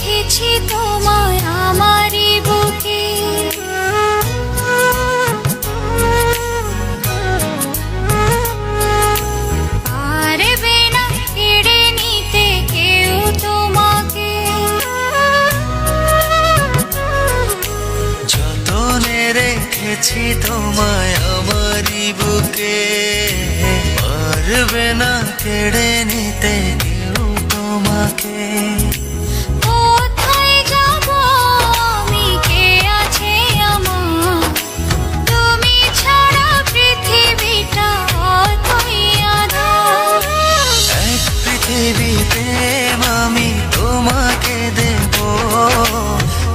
রেখেছি তোমায় আমারই বুকে। পারবে না কেড়ে নিতে কেউ তোমাকে। যতনে রেখেছি তোমায় আমারই বুকে, পারবে না কেড়ে নিতে কেউ তোমাকে। কোথায় যাব আমি, কে আছে আমার, তুমি ছাড়া পৃথিবীটা অতই আঁধার। এক পৃথিবী প্রেম আমি তোমাকে দেব,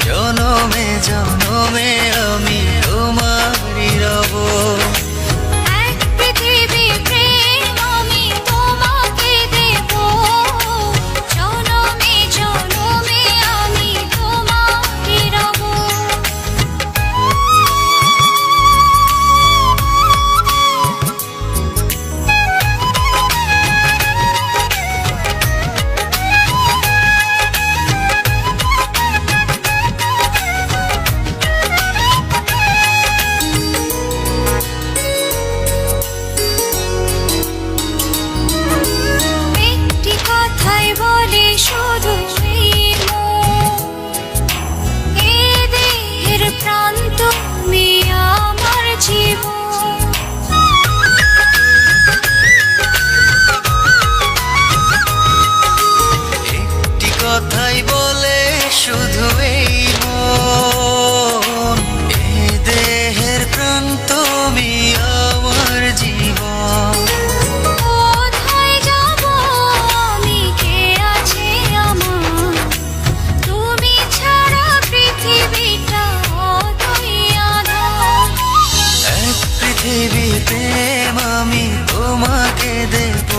জনমে জনমে আমি তোমারই রব। এক পৃথিবী প্রেম আমি তোমাকে দেব, জনমে জনমে আমি তোমারই রব। একটি কথাই বলে শুধু এই মন, এ দেহের প্রাণ তুমি আমার জীবন। একটি কথাই বলে শুধু এই মন, এ দেহের প্রাণ তুমি আমার জীবন। কোথায় যাব আমি, কে আছে আমার, তুমি ছাড়া পৃথিবীটা অতই আঁধার। এক পৃথিবী প্রেম আমি তোমাকে দেব,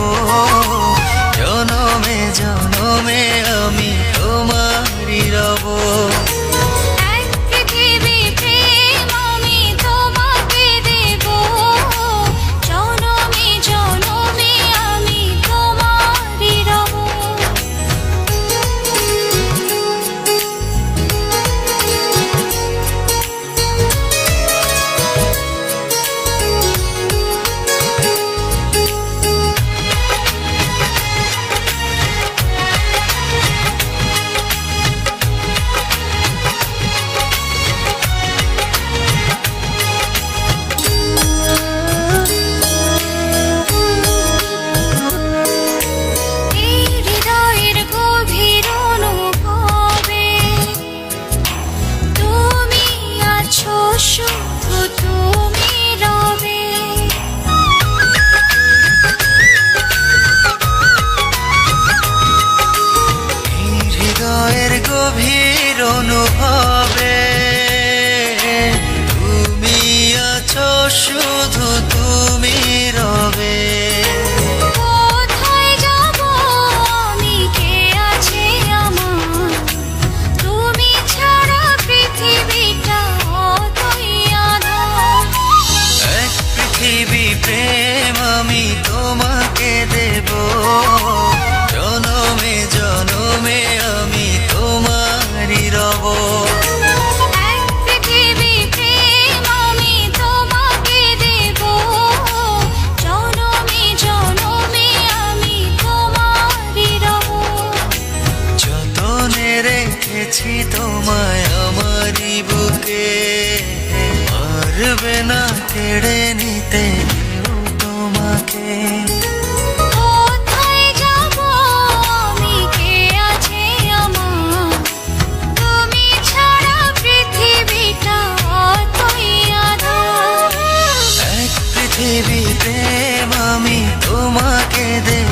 জনমে জনমে আমি তোমারই রব। এক পৃথিবী প্রেম আমি তোমাকে দেব, জনমে জনমে আমি তোমারই রব। এই হৃদয়ের গভীর অনুভবে তুমি আছো, শুধু তুমি রবে। এই হৃদয়ের গভীর অনুভবে তুমি আছো, শুধু তুমি রবে। কোথায় যাব আমি, কে আছে আমার, তুমি ছাড়া পৃথিবীটা অতই আঁধার। এক পৃথিবী প্রেম আমি তোমাকে দেব, জনমে জনমে আমি তোমারই রব। এক পৃথিবী প্রেম আমি তোমাকে দেব, জনমে জনমে আমি তোমারই রব। যতনে রেখেছি তোমায় আমারই বুকে, পারবে না কেড়ে নিতে কেউ তোমাকে। কোথায় যাব আমি, কে আছে আমার, তুমি ছাড়া পৃথিবীটা অতই আঁধার। এক পৃথিবী প্রেম আমি তোমাকে দেব,